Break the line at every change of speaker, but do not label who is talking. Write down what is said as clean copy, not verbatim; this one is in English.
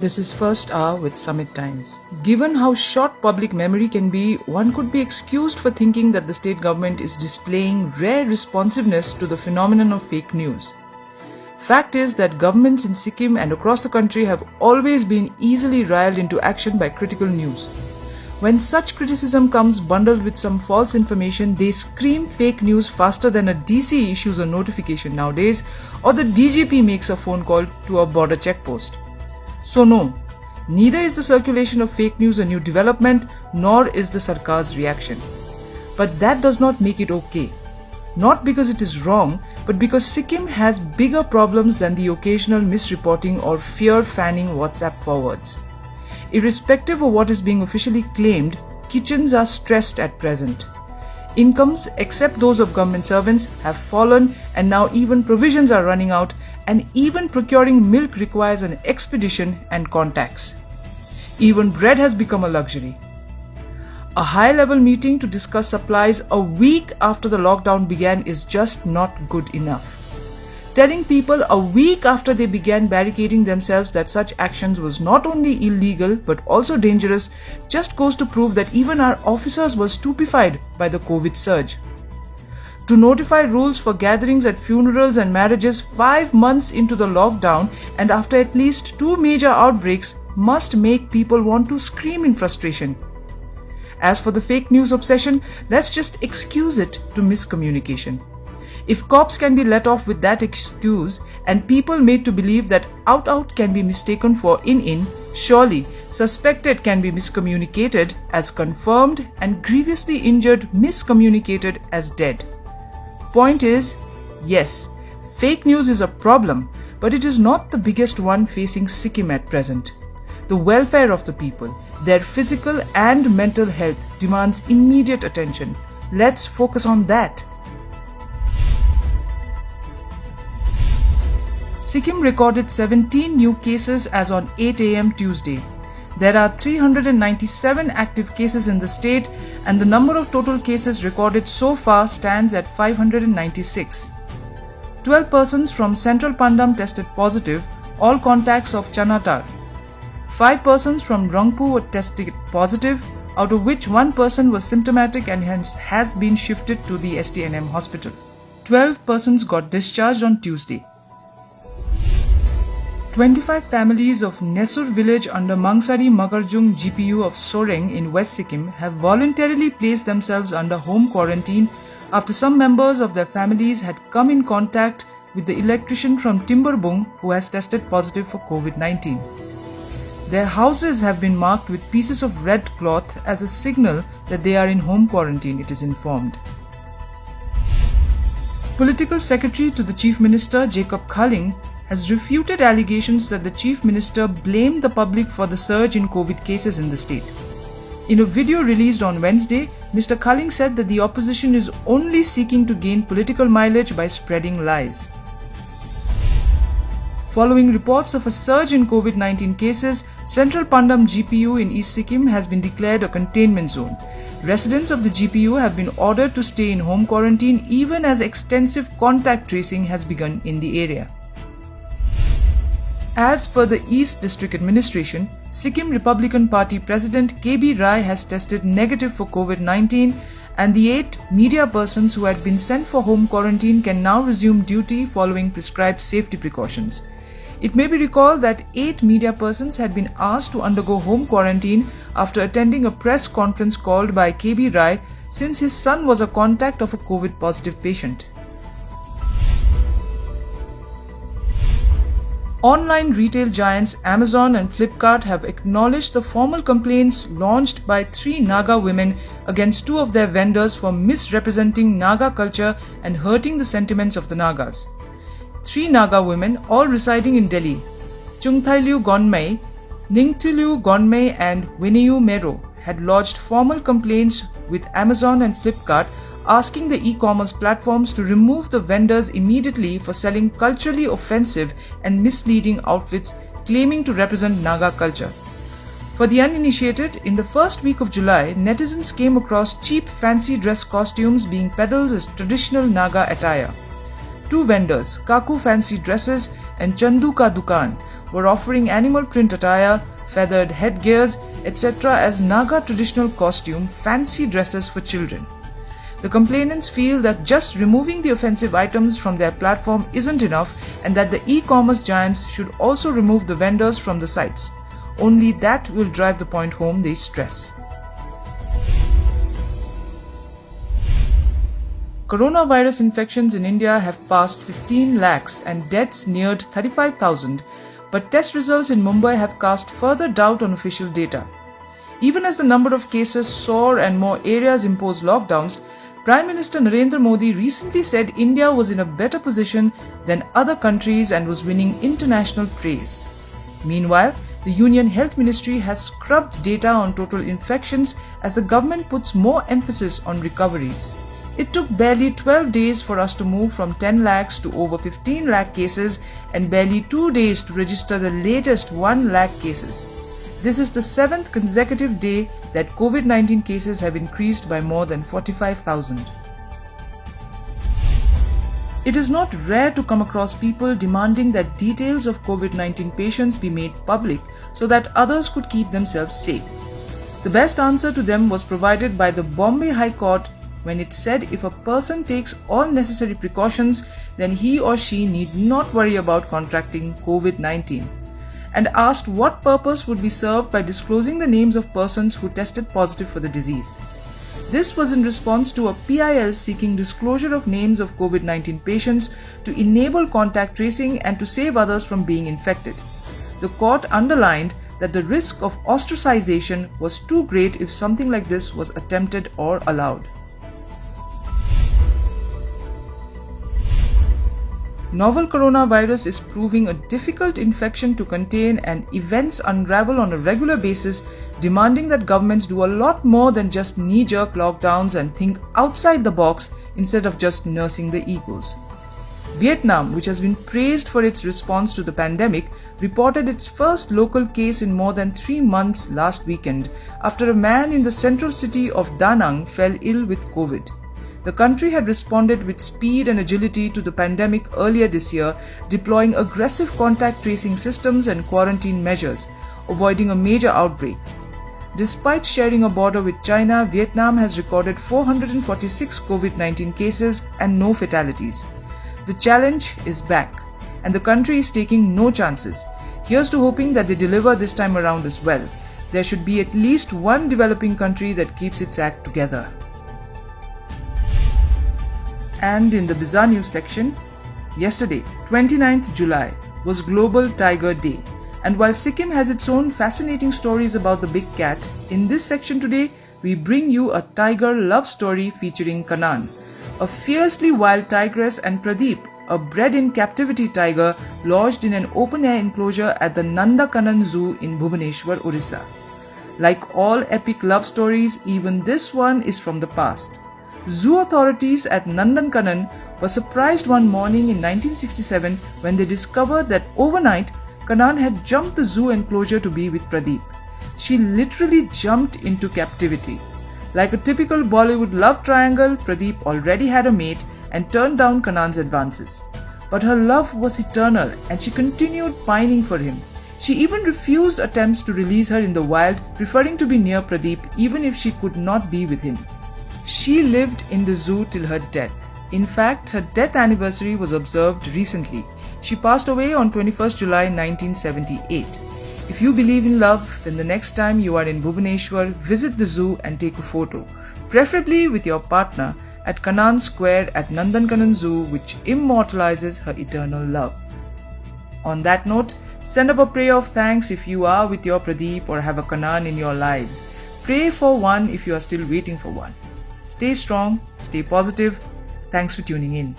This is First Hour with Summit Times. Given how short public memory can be, one could be excused for thinking that the state government is displaying rare responsiveness to the phenomenon of fake news. Fact is that governments in Sikkim and across the country have always been easily riled into action by critical news. When such criticism comes bundled with some false information, they scream fake news faster than a DC issues a notification nowadays, or the DGP makes a phone call to a border checkpost. So no, neither is the circulation of fake news a new development, nor is the Sarkar's reaction. But that does not make it okay. Not because it is wrong, but because Sikkim has bigger problems than the occasional misreporting or fear-fanning WhatsApp forwards. Irrespective of what is being officially claimed, kitchens are stressed at present. Incomes, except those of government servants, have fallen, and now even provisions are running out, and even procuring milk requires an expedition and contacts. Even bread has become a luxury. A high-level meeting to discuss supplies a week after the lockdown began is just not good enough. Telling people a week after they began barricading themselves that such actions was not only illegal but also dangerous just goes to prove that even our officers were stupefied by the COVID surge. To notify rules for gatherings at funerals and marriages 5 months into the lockdown and after at least 2 major outbreaks must make people want to scream in frustration. As for the fake news obsession, let's just excuse it to miscommunication. If cops can be let off with that excuse and people made to believe that out can be mistaken for in, surely suspected can be miscommunicated as confirmed and grievously injured miscommunicated as dead. Point is, yes, fake news is a problem, but it is not the biggest one facing Sikkim at present. The welfare of the people, their physical and mental health demands immediate attention. Let's focus on that. Sikkim recorded 17 new cases as on 8 am Tuesday. There are 397 active cases in the state and the number of total cases recorded so far stands at 596. 12 persons from Central Pandam tested positive, all contacts of Chanatar. 5 persons from Rangpo were tested positive, out of which 1 person was symptomatic and hence has been shifted to the STNM hospital. 12 persons got discharged on Tuesday. 25 families of Nesur village under Mangsari Magarjung GPU of Soreng in West Sikkim have voluntarily placed themselves under home quarantine after some members of their families had come in contact with the electrician from Timberbung who has tested positive for COVID-19. Their houses have been marked with pieces of red cloth as a signal that they are in home quarantine, it is informed. Political Secretary to the Chief Minister Jacob Khaling has refuted allegations that the Chief Minister blamed the public for the surge in COVID cases in the state. In a video released on Wednesday, Mr. Khaling said that the opposition is only seeking to gain political mileage by spreading lies. Following reports of a surge in COVID-19 cases, Central Pandam GPU in East Sikkim has been declared a containment zone. Residents of the GPU have been ordered to stay in home quarantine even as extensive contact tracing has begun in the area. As per the East District Administration, Sikkim Republican Party President KB Rai has tested negative for COVID-19 and the 8 media persons who had been sent for home quarantine can now resume duty following prescribed safety precautions. It may be recalled that 8 media persons had been asked to undergo home quarantine after attending a press conference called by KB Rai since his son was a contact of a COVID-positive patient. Online retail giants Amazon and Flipkart have acknowledged the formal complaints launched by 3 Naga women against 2 of their vendors for misrepresenting Naga culture and hurting the sentiments of the Nagas. 3 Naga women, all residing in Delhi, Chungthailu Gonmei, Ningthulu Gonmei and Winiyu Mero, had lodged formal complaints with Amazon and Flipkart asking the e-commerce platforms to remove the vendors immediately for selling culturally offensive and misleading outfits claiming to represent Naga culture. For the uninitiated, in the first week of July, netizens came across cheap fancy dress costumes being peddled as traditional Naga attire. Two vendors, Kaku Fancy Dresses and Chandu Ka Dukan, were offering animal print attire, feathered headgears, etc. as Naga traditional costume fancy dresses for children. The complainants feel that just removing the offensive items from their platform isn't enough and that the e-commerce giants should also remove the vendors from the sites. Only that will drive the point home, they stress. Coronavirus infections in India have passed 15 lakhs and deaths neared 35,000, but test results in Mumbai have cast further doubt on official data. Even as the number of cases soar and more areas impose lockdowns, Prime Minister Narendra Modi recently said India was in a better position than other countries and was winning international praise. Meanwhile, the Union Health Ministry has scrubbed data on total infections as the government puts more emphasis on recoveries. It took barely 12 days for us to move from 10 lakhs to over 15 lakh cases and barely 2 days to register the latest 1 lakh cases. This is the 7th consecutive day that COVID-19 cases have increased by more than 45,000. It is not rare to come across people demanding that details of COVID-19 patients be made public so that others could keep themselves safe. The best answer to them was provided by the Bombay High Court when it said if a person takes all necessary precautions, then he or she need not worry about contracting COVID-19, and asked what purpose would be served by disclosing the names of persons who tested positive for the disease. This was in response to a PIL seeking disclosure of names of COVID-19 patients to enable contact tracing and to save others from being infected. The court underlined that the risk of ostracization was too great if something like this was attempted or allowed. Novel coronavirus is proving a difficult infection to contain and events unravel on a regular basis, demanding that governments do a lot more than just knee-jerk lockdowns and think outside the box instead of just nursing the egos. Vietnam, which has been praised for its response to the pandemic, reported its first local case in more than 3 months last weekend after a man in the central city of Da Nang fell ill with COVID. The country had responded with speed and agility to the pandemic earlier this year, deploying aggressive contact tracing systems and quarantine measures, avoiding a major outbreak. Despite sharing a border with China, Vietnam has recorded 446 COVID-19 cases and no fatalities. The challenge is back, and the country is taking no chances. Here's to hoping that they deliver this time around as well. There should be at least one developing country that keeps its act together. And in the Bizarre News section, yesterday, 29th July, was Global Tiger Day. And while Sikkim has its own fascinating stories about the big cat, in this section today, we bring you a tiger love story featuring Kanan, a fiercely wild tigress, and Pradeep, a bred-in-captivity tiger lodged in an open-air enclosure at the Nandakanan Zoo in Bhubaneswar, Orissa. Like all epic love stories, even this one is from the past. Zoo authorities at Nandankanan were surprised one morning in 1967 when they discovered that overnight, Kanan had jumped the zoo enclosure to be with Pradeep. She literally jumped into captivity. Like a typical Bollywood love triangle, Pradeep already had a mate and turned down Kanan's advances. But her love was eternal and she continued pining for him. She even refused attempts to release her in the wild, preferring to be near Pradeep even if she could not be with him. She lived in the zoo till her death. In fact, her death anniversary was observed recently. She passed away on 21st July 1978. If you believe in love, then the next time you are in Bhubaneswar, visit the zoo and take a photo, preferably with your partner, at Kanan Square at Nandankanan Zoo, which immortalizes her eternal love. On that note, send up a prayer of thanks if you are with your Pradeep or have a Kanan in your lives. Pray for one if you are still waiting for one. Stay strong, stay positive. Thanks for tuning in.